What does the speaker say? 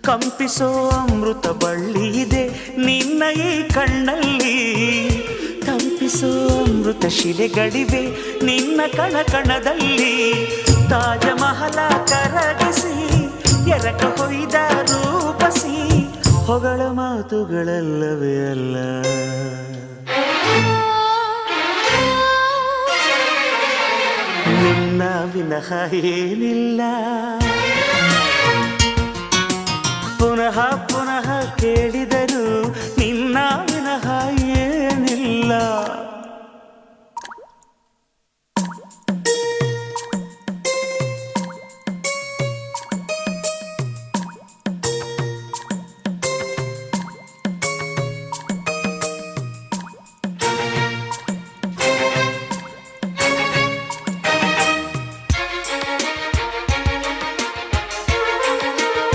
ಕಂಪಿಸೋ ಅಮೃತ ಬಳ್ಳಿ ಇದೆ ನಿನ್ನ ಈ ಕಣ್ಣಲ್ಲಿ, ತಂಪಿಸೋ ಅಮೃತ ಶಿಲೆಗಳಿವೆ ನಿನ್ನ ಕಣ ಕಣದಲ್ಲಿ. ತಾಜ ಮಹಲ ಕರಗಿಸಿ ಎರಕ ಹೊಯ್ದ ರೂಪಸಿ ಹೊಗಳ ಮಾತುಗಳಲ್ಲವೇ ಅಲ್ಲ. ನಿನ್ನ ವಿನಃ ಏನಿಲ್ಲ, ಪುನಃ ಪುನಃ ಕೇಳಿದ